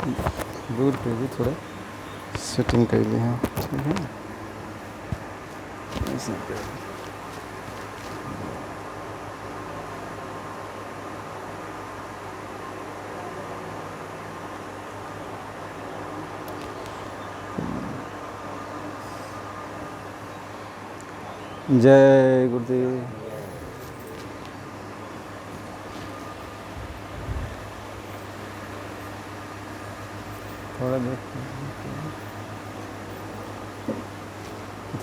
दूर पे भी थोड़ा सेटिंग कर ली है, ठीक है ना। ऐसे पे जय गुरुदेव। थोड़ा देख,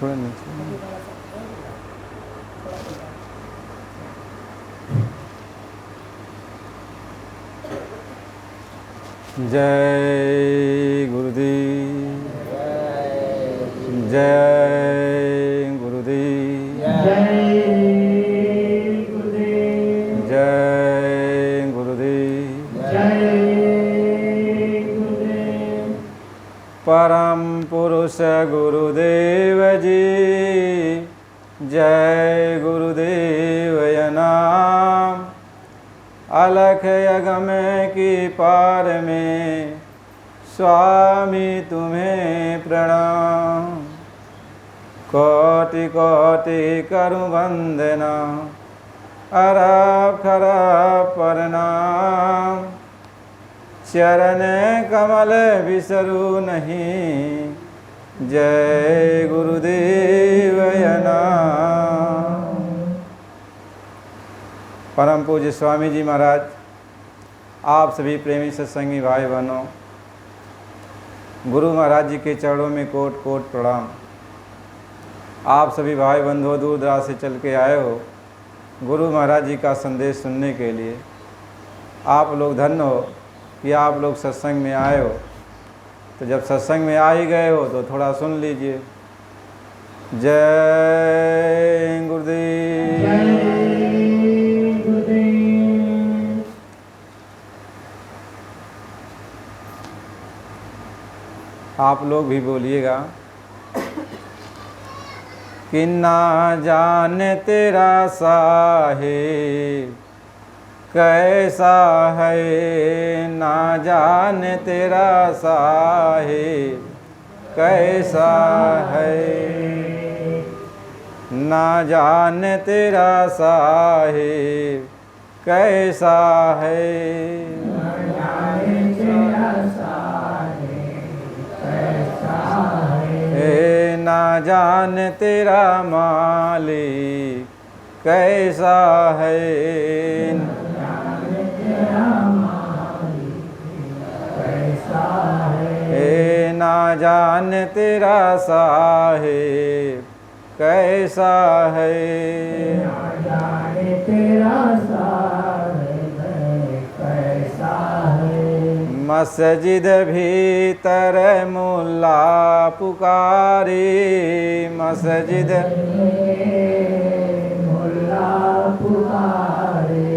थोड़ा नीचे। जय गुरुदेव, जय गुरुदेव, जय गुरुदेव, जय गुरुदेव, जय गुरुदेव। परम पुरुष गुरुदेव जी, जय गुरुदेव नाम। अलख यगम की पार में स्वामी तुम्हें प्रणाम। कोटि कोटि करूं वंदना, अरब खरब प्रणाम। चरण कमल बिसरू नहीं, जय गुरुदेव नाम। परम पूज्य स्वामी जी महाराज, आप सभी प्रेमी सत्संगी भाई बहनों, गुरु महाराज जी के चरणों में कोट कोट प्रणाम। आप सभी भाई बंधुओं दूर दराज से चल के आए हो गुरु महाराज जी का संदेश सुनने के लिए। आप लोग धन्य हो कि आप लोग सत्संग में आए हो। तो जब सत्संग में आ ही गए हो तो थोड़ा सुन लीजिए। जय गुरुदेव, जय गुरुदेव। आप लोग भी बोलिएगा कि ना जाने तेरा साहिब कैसा है, ना जाने तेरा साहिब कैसा है, ना जाने तेरा साहिब कैसा है। ना जाने तेरा मालिक कैसा है, ना जाने तेरा साहिब कैसा है, मस्जिद भीतर मुल्ला पुकारी, मस्जिद मुल्ला पुकारे,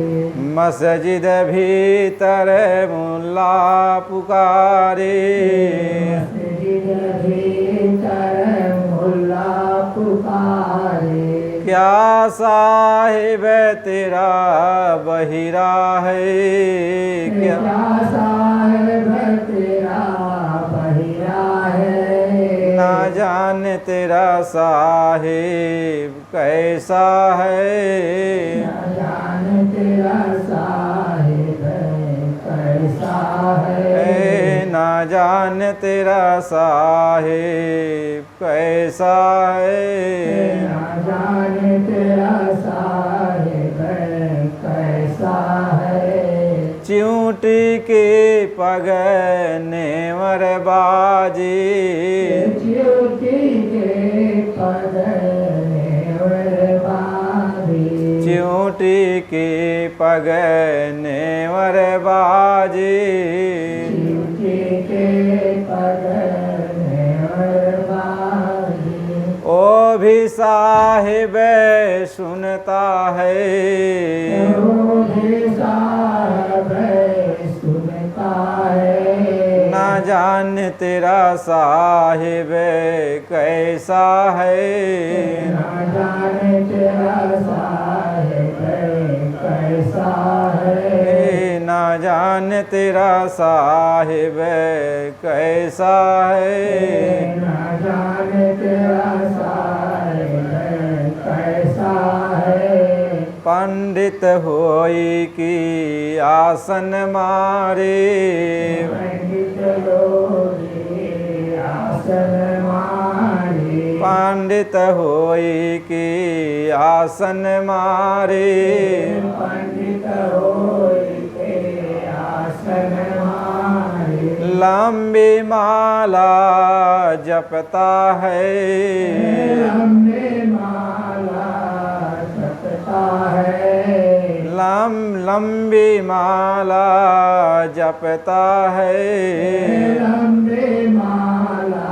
मस्जिद भीतर मुल्ला पुकारी, मस्जिद भीतर मुल्ला पुकारे। क्या साहिब तेरा बहिरा है, क्या साहिब तेरा बहिरा है, ना जाने तेरा साहिब कैसा है, ना जाने तेरा साहिब कैसा है, ना जाने तेरा साहिब कैसा है, ना जाने तेरा साहिब कैसा है। चिऊटी के पग नेवर बाजी, चिऊटी के पग नेवर बाजी, चिऊटी के पग नेवर बाजी, चिऊटी के पग नेवर बाजी। ओ भी साहिब सुनता है, ओ भी साहिब सुनता है, ना जाने तेरा साहिब कैसा है, ना जाने तेरा साहिब कैसा है, ना जान तेरा साहिब कैसा है, न जाने तेरा साहिब कैसा है। पंडित होई की आसन मारे, पंडित लोग आसन मारे, पंडित होई की आसन मारे, पंडित होई के आसन मारे। लंबी माला जपता है, लंबी माला जपता है, लंबी माला जपता है, लंबी माला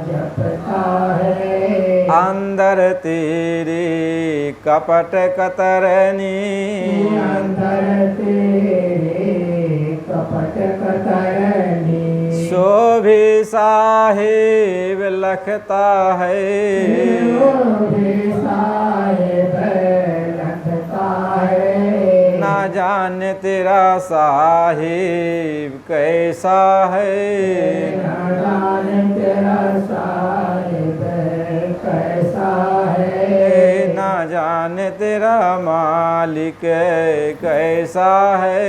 जपता है। अंदर तेरी कपट कतरनी, अंदर तेरे कपट कतरनी, शोभी साहिब लखता है, वो भी साहिब लगता है। ना जाने तेरा साहिब कैसा है, न जाने तेरा साहिब कैसा है। ना जाने तेरा मालिक कैसा है,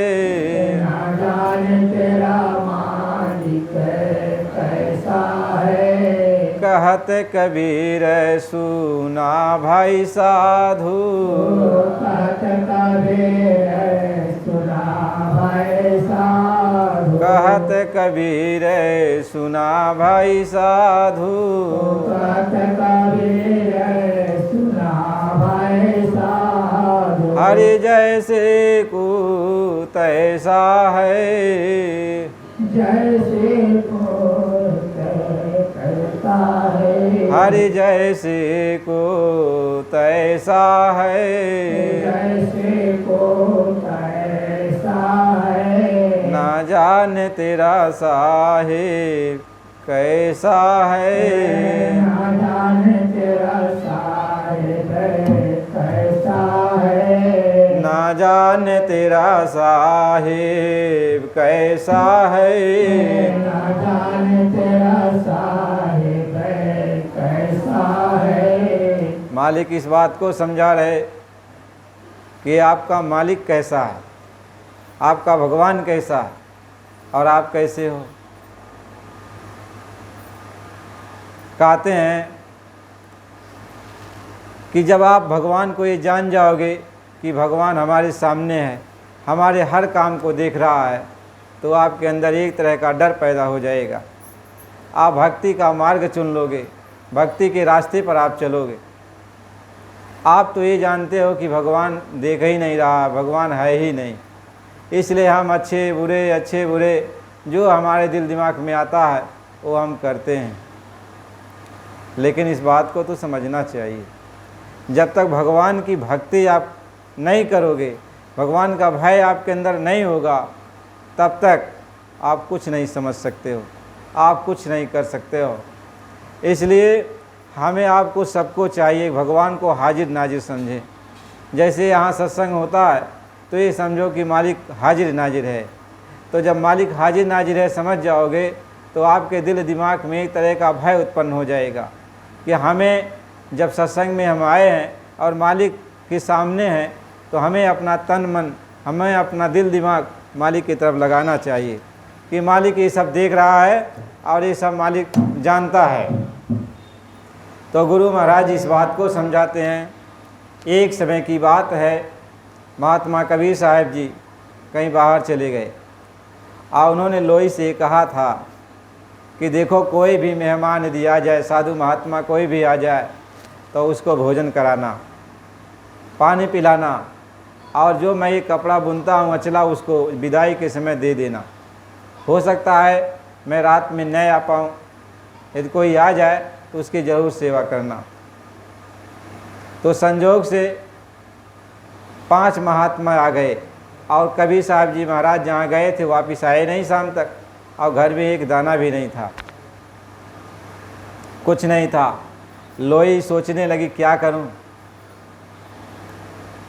न जाने तेरा मालिक कैसा है। कहत कबीर सुना भाई साधु, कहत कबीर सुना भाई साधु, कहत कबीर सुना भाई साधु, कहत कबीर सुना भाई साधु। हरि जैसे को तैसा है, जैसे को करता है, हरि जैसे को तैसा है, जैसे को कैसा है। ना जाने तेरा साहिब कैसा है, न जाने तेरा साहिब कैसा है। ना जाने तेरा साहिब कैसा है, न जाने तेरा साहिब कैसा है। मालिक इस बात को समझा रहे कि आपका मालिक कैसा है, आपका भगवान कैसा है और आप कैसे हो। कहते हैं कि जब आप भगवान को ये जान जाओगे कि भगवान हमारे सामने है, हमारे हर काम को देख रहा है, तो आपके अंदर एक तरह का डर पैदा हो जाएगा। आप भक्ति का मार्ग चुन लोगे, भक्ति के रास्ते पर आप चलोगे। आप तो ये जानते हो कि भगवान देख ही नहीं रहा, भगवान है ही नहीं, इसलिए हम अच्छे बुरे जो हमारे दिल दिमाग में आता है वो हम करते हैं। लेकिन इस बात को तो समझना चाहिए, जब तक भगवान की भक्ति आप नहीं करोगे, भगवान का भय आपके अंदर नहीं होगा, तब तक आप कुछ नहीं समझ सकते हो, आप कुछ नहीं कर सकते हो। इसलिए हमें आपको सबको चाहिए भगवान को हाजिर नाजिर समझें। जैसे यहाँ सत्संग होता है तो ये समझो कि मालिक हाजिर नाजिर है। तो जब मालिक हाजिर नाजिर है समझ जाओगे तो आपके दिल दिमाग में एक तरह का भय उत्पन्न हो जाएगा कि हमें जब सत्संग में हम आए हैं और मालिक के सामने हैं तो हमें अपना तन मन, हमें अपना दिल दिमाग मालिक की तरफ लगाना चाहिए कि मालिक ये सब देख रहा है और ये सब मालिक जानता है। तो गुरु महाराज इस बात को समझाते हैं। एक समय की बात है, महात्मा कबीर साहब जी कहीं बाहर चले गए और उन्होंने लोई से कहा था कि देखो कोई भी मेहमान यदि आ जाए, साधु महात्मा कोई भी आ जाए तो उसको भोजन कराना, पानी पिलाना और जो मैं ये कपड़ा बुनता हूँ अचला उसको विदाई के समय दे देना। हो सकता है मैं रात में न आ पाऊँ, यदि कोई आ जाए तो उसकी ज़रूर सेवा करना। तो संजोग से 5 महात्मा आ गए और कबीर साहब जी महाराज जहाँ गए थे वापस आए नहीं शाम तक, और घर में एक दाना भी नहीं था, कुछ नहीं था। लोई सोचने लगी क्या करूं।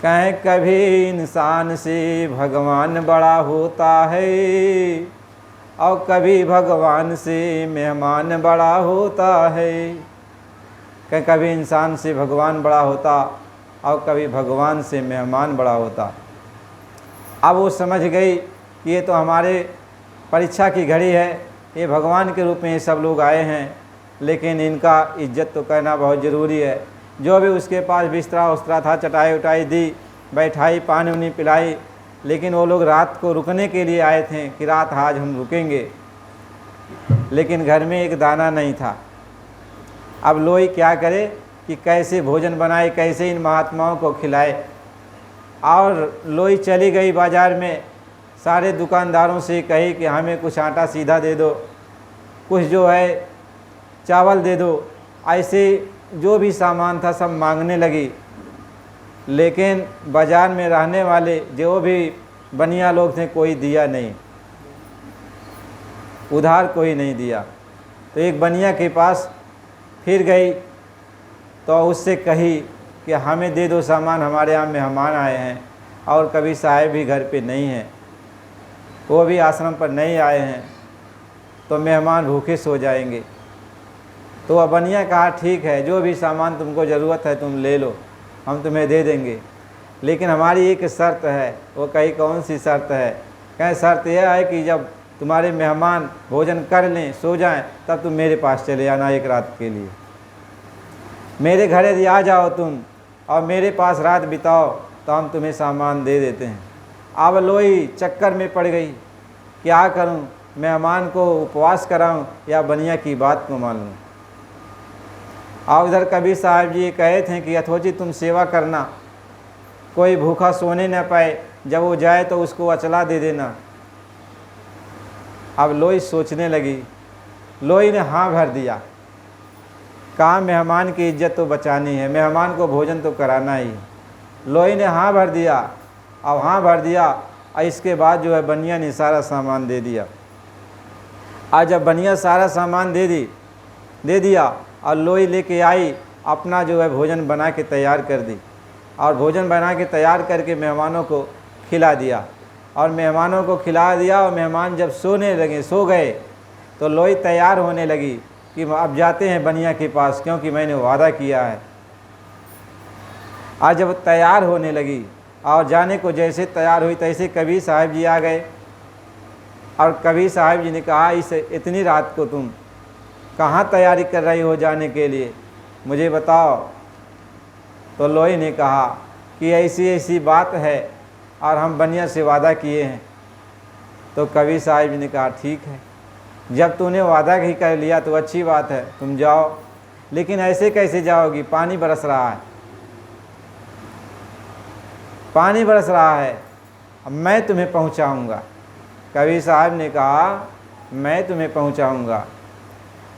कहें कभी इंसान से भगवान बड़ा होता है और कभी भगवान से मेहमान बड़ा होता है। कहें कभी इंसान से भगवान बड़ा होता और कभी भगवान से मेहमान बड़ा होता। अब वो समझ गई कि ये तो हमारे परीक्षा की घड़ी है, ये भगवान के रूप में ये सब लोग आए हैं, लेकिन इनका इज्जत तो करना बहुत ज़रूरी है। जो भी उसके पास बिस्तरा उस्तरा था, चटाई उटाई दी, बैठाई, पानी उनी पिलाई, लेकिन वो लोग रात को रुकने के लिए आए थे कि रात आज हम रुकेंगे, लेकिन घर में एक दाना नहीं था। अब लोई क्या करे कि कैसे भोजन बनाए, कैसे इन महात्माओं को खिलाए। और लोई चली गई बाज़ार में, सारे दुकानदारों से कही कि हमें कुछ आटा सीधा दे दो, कुछ जो है चावल दे दो। ऐसे जो भी सामान था सब मांगने लगी, लेकिन बाज़ार में रहने वाले जो भी बनिया लोग थे कोई दिया नहीं, उधार कोई नहीं दिया। तो एक बनिया के पास फिर गई तो उससे कही कि हमें दे दो सामान, हमारे यहाँ मेहमान आए हैं और कभी साहेब भी घर पे नहीं हैं, वो भी आश्रम पर नहीं आए हैं, तो मेहमान भूखे सो जाएंगे। तो वह बनिया कहा ठीक है, जो भी सामान तुमको ज़रूरत है तुम ले लो, हम तुम्हें दे देंगे, लेकिन हमारी एक शर्त है। वो कही कौन सी शर्त है? कहें शर्त यह है कि जब तुम्हारे मेहमान भोजन कर लें, सो जाएं, तब तुम मेरे पास चले आना एक रात के लिए। मेरे घर यदि आ जाओ तुम और मेरे पास रात बिताओ तो हम तुम्हें सामान दे देते हैं। अब लोई चक्कर में पड़ गई, क्या करूं, मेहमान को उपवास कराऊं या बनिया की बात को मान लूं। और उधर कबीर साहब जी कहे थे कि यथोचित तुम सेवा करना, कोई भूखा सोने न पाए, जब वो जाए तो उसको अचला दे देना। अब लोई सोचने लगी, लोई ने हाँ भर दिया, कहा मेहमान की इज्जत तो बचानी है, मेहमान को भोजन तो कराना ही। लोई ने हाँ भर दिया। अब हाँ भर दिया और इसके बाद जो है बनिया ने सारा सामान दे दिया। आज जब बनिया सारा सामान दे दिया और लोई लेके आई, अपना जो है भोजन बना के तैयार कर दी और भोजन बना के तैयार करके मेहमानों को खिला दिया। और मेहमानों को खिला दिया और मेहमान जब सोने लगे, सो गए, तो लोई तैयार होने लगी कि अब जाते हैं बनिया के पास, क्योंकि मैंने वादा किया है। आज जब तैयार होने लगी और जाने को जैसे तैयार हुई तैसे कबीर साहब जी आ गए। और कबीर साहब जी ने कहा इतनी रात को तुम कहाँ तैयारी कर रही हो जाने के लिए, मुझे बताओ। तो लोई ने कहा कि ऐसी ऐसी बात है और हम बनिया से वादा किए हैं। तो कबीर साहब जी ने कहा ठीक है, जब तूने वादा ही कर लिया तो अच्छी बात है, तुम जाओ, लेकिन ऐसे कैसे जाओगी, पानी बरस रहा है, पानी बरस रहा है, अब मैं तुम्हें पहुंचाऊंगा। कबीर साहब ने कहा मैं तुम्हें पहुंचाऊंगा।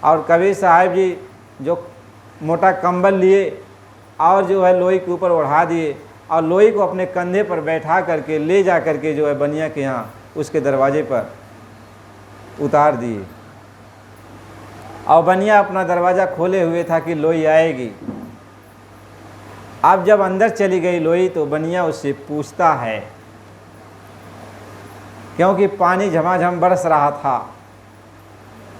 और कबीर साहब जी जो मोटा कंबल लिए और जो है लोई के ऊपर ओढ़ा दिए और लोई को अपने कंधे पर बैठा करके ले जा करके जो है बनिया के यहाँ उसके दरवाजे पर उतार दिए। और बनिया अपना दरवाज़ा खोले हुए था कि लोई आएगी। अब जब अंदर चली गई लोई तो बनिया उससे पूछता है, क्योंकि पानी झमाझम बरस रहा था,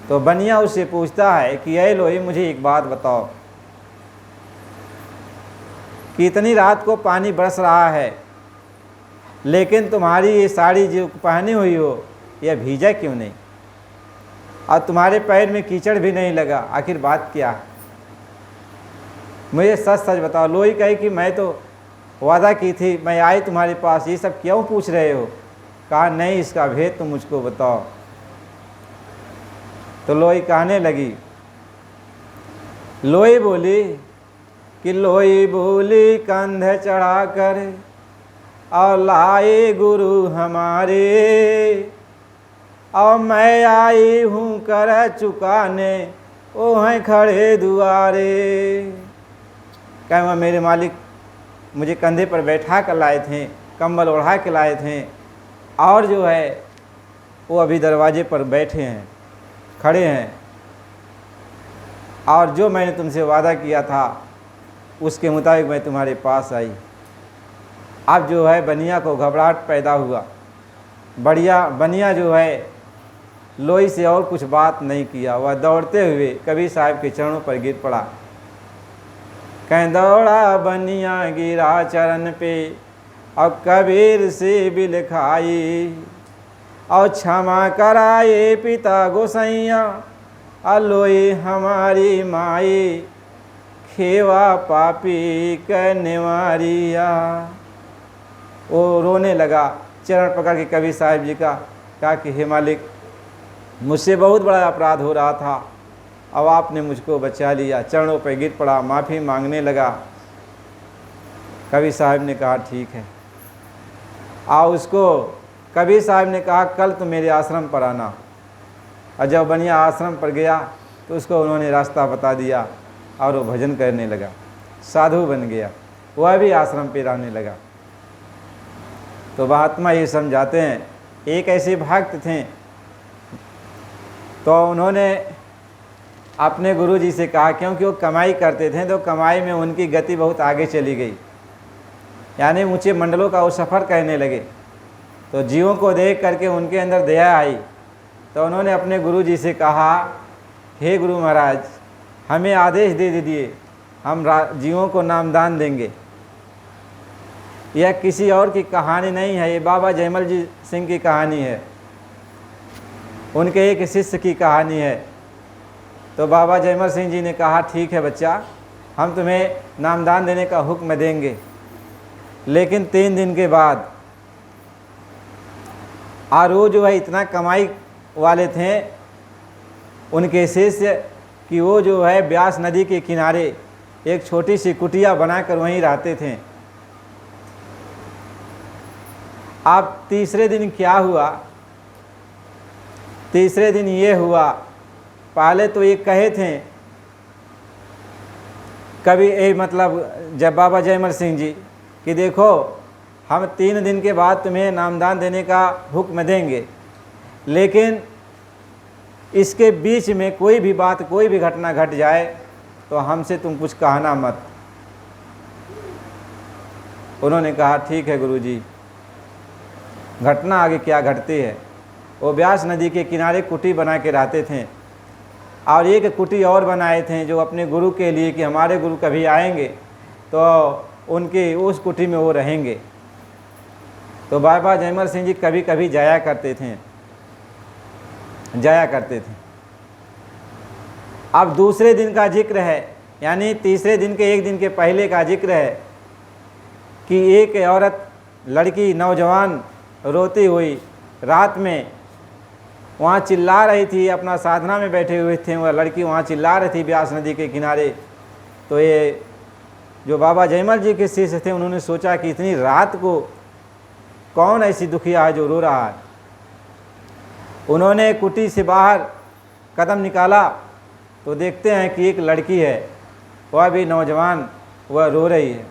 तो बनिया उससे पूछता है कि ऐ लोई मुझे एक बात बताओ कि इतनी रात को पानी बरस रहा है, लेकिन तुम्हारी ये साड़ी जो पहनी हुई हो यह भीजा क्यों नहीं, और तुम्हारे पैर में कीचड़ भी नहीं लगा, आखिर बात क्या है, मुझे सच सच बताओ। लोई कही कि मैं तो वादा की थी, मैं आई तुम्हारे पास, ये सब क्यों पूछ रहे हो। कहा नहीं, इसका भेद तुम मुझको बताओ। तो लोई कहने लगी, लोई बोली कि लोई बोली कंध चढ़ा कर और लाए गुरु हमारे, और मैं आई हूँ कर चुकाने ओ हैं खड़े दुआरे। कहे मेरे मालिक मुझे कंधे पर बैठा कर लाए थे, कंबल ओढ़ा के लाए थे, और जो है वो अभी दरवाजे पर बैठे हैं, खड़े हैं, और जो मैंने तुमसे वादा किया था उसके मुताबिक मैं तुम्हारे पास आई। अब जो है बनिया को घबराहट पैदा हुआ। बनिया जो है लोई से और कुछ बात नहीं किया, वह दौड़ते हुए कबीर साहब के चरणों पर गिर पड़ा। कहीं दौड़ा बनिया गिरा चरण पे, और कबीर से बिल खाई, और क्षमा कराए पिता गोसैया, अलोई हमारी माई, खेवा पापी करने वारिया। वो रोने लगा, चरण पकड़ के कबीर साहब जी का, कहा कि हे मालिक, मुझसे बहुत बड़ा अपराध हो रहा था, अब आपने मुझको बचा लिया। चरणों पर गिर पड़ा, माफ़ी मांगने लगा। कबीर साहब ने कहा ठीक है। उसको कबीर साहब ने कहा कल तो मेरे आश्रम पर आना। और जब बनिया आश्रम पर गया तो उसको उन्होंने रास्ता बता दिया और वो भजन करने लगा, साधु बन गया, वह भी आश्रम पे रहने लगा। तो महात्मा ये समझाते हैं, एक ऐसे भक्त थे, तो उन्होंने अपने गुरु जी से कहा, क्योंकि वो कमाई करते थे तो कमाई में उनकी गति बहुत आगे चली गई, यानी ऊंचे मंडलों का वो सफ़र करने लगे। तो जीवों को देख करके उनके अंदर दया आई, तो उन्होंने अपने गुरु जी से कहा, हे गुरु महाराज, हमें आदेश दे दीजिए, हम जीवों को नामदान देंगे। यह किसी और की कहानी नहीं है, ये बाबा जयमल जी सिंह की कहानी है, उनके एक शिष्य की कहानी है। तो बाबा जयमल सिंह जी ने कहा ठीक है बच्चा, हम तुम्हें नामदान देने का हुक्म देंगे। लेकिन 3 दिन के बाद, और वो जो है इतना कमाई वाले थे उनके शिष्य कि वो जो है ब्यास नदी के किनारे एक छोटी सी कुटिया बनाकर वहीं रहते थे। अब तीसरे दिन क्या हुआ? तीसरे दिन ये हुआ, पहले तो ये कहे थे कभी मतलब जब बाबा जयमल सिंह जी कि देखो हम 3 दिन के बाद तुम्हें नामदान देने का हुक्म देंगे, लेकिन इसके बीच में कोई भी बात, कोई भी घटना घट जाए तो हमसे तुम कुछ कहना मत। उन्होंने कहा ठीक है गुरुजी। घटना आगे क्या घटती है। वो ब्यास नदी के किनारे कुटी बना के रहते थे, और एक कुटी और बनाए थे जो अपने गुरु के लिए कि हमारे गुरु कभी आएंगे तो उनके उस कुटी में वो रहेंगे। तो बाबा जयमल सिंह जी कभी कभी जाया करते थे। अब दूसरे दिन का जिक्र है, यानी तीसरे दिन के 1 दिन के पहले का जिक्र है कि एक औरत, लड़की, नौजवान रोती हुई रात में वहाँ चिल्ला रही थी। अपना साधना में बैठे हुए थे, वह लड़की वहाँ चिल्ला रही थी ब्यास नदी के किनारे। तो ये जो बाबा जयमल जी के शिष्य थे उन्होंने सोचा कि इतनी रात को कौन ऐसी दुखिया है जो रो रहा है। उन्होंने कुटी से बाहर कदम निकाला तो देखते हैं कि एक लड़की है, वह भी नौजवान, वह रो रही है।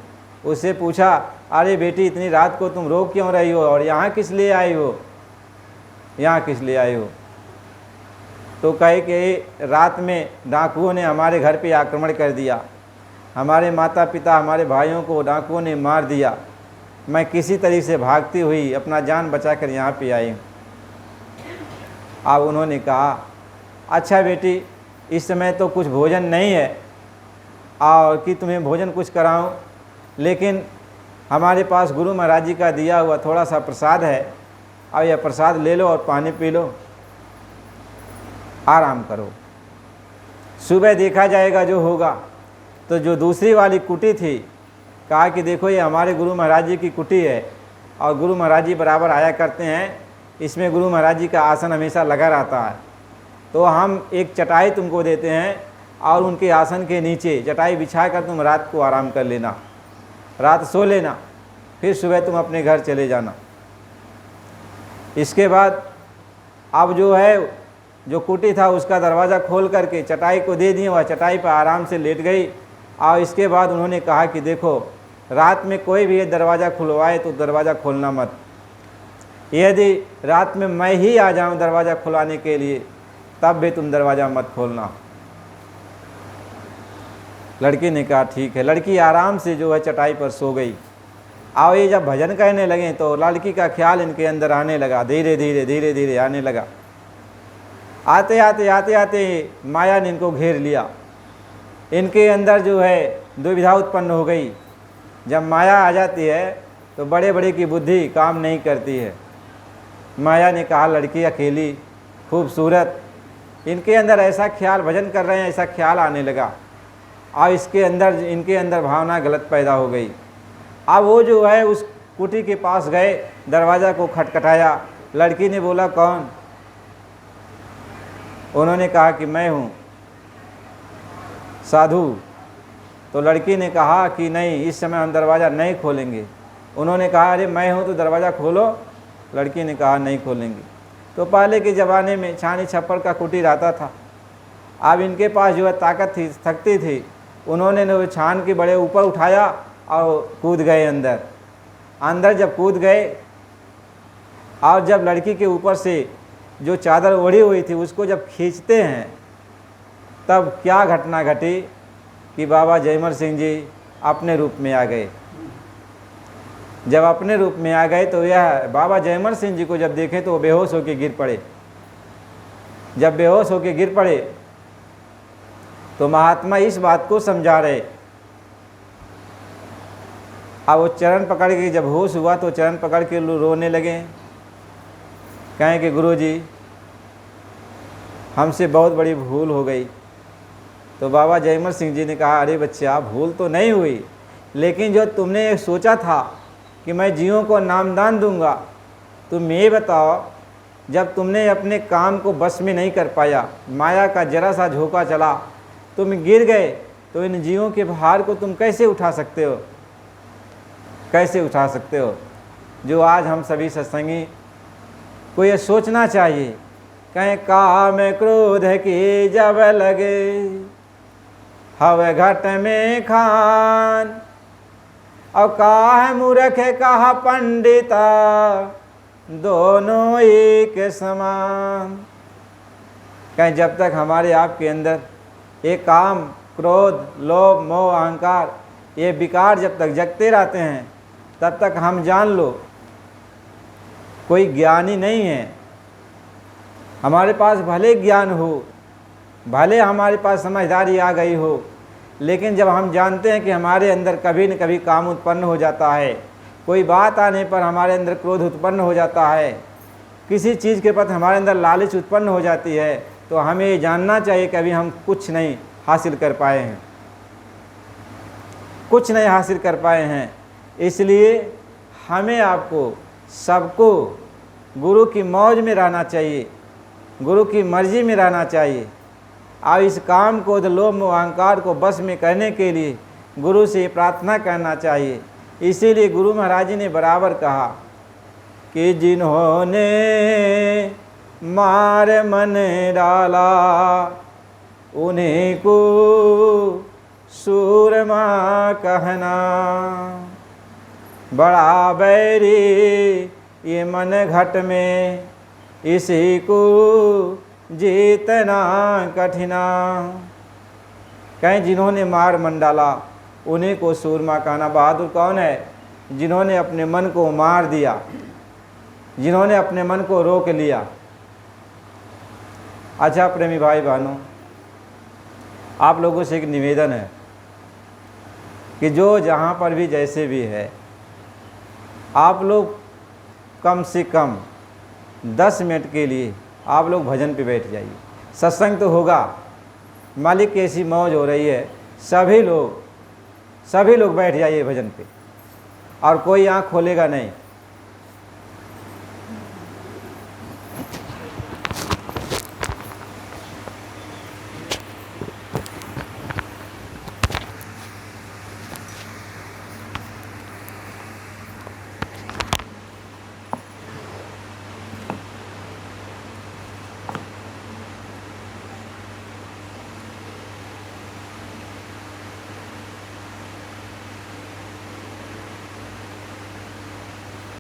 उससे पूछा, अरे बेटी इतनी रात को तुम रो क्यों रही हो और यहाँ किस लिए आई हो, यहाँ किस लिए आई हो? तो कहे कि रात में डाकुओं ने हमारे घर पे आक्रमण कर दिया, हमारे माता पिता, हमारे भाइयों को डाकुओं ने मार दिया। मैं किसी तरीके से भागती हुई अपना जान बचाकर यहाँ पे आई। अब उन्होंने कहा, अच्छा बेटी इस समय तो कुछ भोजन नहीं है और कि तुम्हें भोजन कुछ कराऊं, लेकिन हमारे पास गुरु महाराज जी का दिया हुआ थोड़ा सा प्रसाद है, अब यह प्रसाद ले लो और पानी पी लो, आराम करो, सुबह देखा जाएगा जो होगा। तो जो दूसरी वाली कुटी थी, कहा कि देखो ये हमारे गुरु महाराज जी की कुटी है और गुरु महाराज जी बराबर आया करते हैं, इसमें गुरु महाराज जी का आसन हमेशा लगा रहता है, तो हम एक चटाई तुमको देते हैं और उनके आसन के नीचे चटाई बिछा कर तुम रात को आराम कर लेना, रात सो लेना, फिर सुबह तुम अपने घर चले जाना। इसके बाद अब जो है जो कुटी था उसका दरवाज़ा खोल करके चटाई को दे दिए, वह चटाई पर आराम से लेट गई। और इसके बाद उन्होंने कहा कि देखो रात में कोई भी ये दरवाज़ा खुलवाए तो दरवाज़ा खोलना मत, यदि रात में मैं ही आ जाऊं दरवाज़ा खुलवाने के लिए तब भी तुम दरवाज़ा मत खोलना। लड़की ने कहा ठीक है। लड़की आराम से जो है चटाई पर सो गई। और ये जब भजन करने लगे तो लड़की का ख्याल इनके अंदर आने लगा, धीरे धीरे धीरे धीरे आने लगा। आते आते आते आते माया ने इनको घेर लिया। इनके अंदर जो है दुविधा उत्पन्न हो गई। जब माया आ जाती है तो बड़े बड़े की बुद्धि काम नहीं करती है। माया ने कहा लड़की अकेली खूबसूरत, इनके अंदर ऐसा ख्याल, भजन कर रहे हैं ऐसा ख्याल आने लगा और इनके अंदर भावना गलत पैदा हो गई। अब वो जो है उस कुटी के पास गए, दरवाज़ा को खटखटाया। लड़की ने बोला कौन? उन्होंने कहा कि मैं हूँ साधु। तो लड़की ने कहा कि नहीं, इस समय हम दरवाज़ा नहीं खोलेंगे। उन्होंने कहा अरे मैं हूँ तो दरवाज़ा खोलो। लड़की ने कहा नहीं खोलेंगे। तो पहले के ज़माने में छानी छप्पर का कुटीर आता था। अब इनके पास जो है ताकत थी, शक्ति थी। उन्होंने वो छान के बड़े ऊपर उठाया और कूद गए अंदर जब कूद गए और जब लड़की के ऊपर से जो चादर ओढ़ी हुई थी उसको जब खींचते हैं तब क्या घटना घटी कि बाबा जयमल सिंह जी अपने रूप में आ गए। जब अपने रूप में आ गए तो यह बाबा जयमल सिंह जी को जब देखे तो वो बेहोश होकर गिर पड़े। जब बेहोश होकर गिर पड़े तो महात्मा इस बात को समझा रहे। अब वो चरण पकड़ के जब होश हुआ तो चरण पकड़ के रोने लगे, कहें कि गुरुजी हमसे बहुत बड़ी भूल हो गई। तो बाबा जयमल सिंह जी ने कहा अरे बच्चा भूल तो नहीं हुई, लेकिन जो तुमने ये सोचा था कि मैं जीवों को नामदान दूंगा, तुम ये बताओ जब तुमने अपने काम को बस में नहीं कर पाया, माया का जरा सा झोंका चला, तुम गिर गए, तो इन जीवों के भार को तुम कैसे उठा सकते हो? कैसे उठा सकते हो? जो आज हम सभी सत्संगी को ये सोचना चाहिए, कहें काम क्रोध की जब लगे हवे घट में खान, और काह मूर्ख कहा पंडिता दोनों एक समान। कहें जब तक हमारे आपके अंदर ये काम क्रोध लोभ मोह अहंकार ये विकार जब तक जगते रहते हैं तब तक हम जान लो कोई ज्ञानी नहीं है। हमारे पास भले ज्ञान हो, भले हमारे पास समझदारी आ गई हो, लेकिन जब हम जानते हैं कि हमारे अंदर कभी न कभी काम उत्पन्न हो जाता है, कोई बात आने पर हमारे अंदर क्रोध उत्पन्न हो जाता है, किसी चीज़ के प्रति हमारे अंदर लालच उत्पन्न हो जाती है, तो हमें ये जानना चाहिए कि अभी हम कुछ नहीं हासिल कर पाए हैं, कुछ नहीं हासिल कर पाए हैं। इसलिए हमें आपको सबको गुरु की मौज में रहना चाहिए, गुरु की मर्जी में रहना चाहिए, और इस काम को लोभ मोह अहंकार को बस में करने के लिए गुरु से प्रार्थना करना चाहिए। इसीलिए गुरु महाराज जी ने बराबर कहा कि जिन्होंने मार मन डाला उन्हीं को सूरमा कहना, बड़ा बैरी ये मन घट में इसी को जीतना कठिना। कहें जिन्होंने मार मन डाला उन्हीं को सूरमा कहना। बहादुर कौन है? जिन्होंने अपने मन को मार दिया, जिन्होंने अपने मन को रोक लिया। अच्छा प्रेमी भाई बहनों, आप लोगों से एक निवेदन है कि जो जहाँ पर भी जैसे भी है, आप लोग कम से कम 10 मिनट के लिए आप लोग भजन पे बैठ जाइए। सत्संग तो होगा, मालिक की ऐसी मौज हो रही है, सभी लोग बैठ जाइए भजन पे, और कोई आँख खोलेगा नहीं।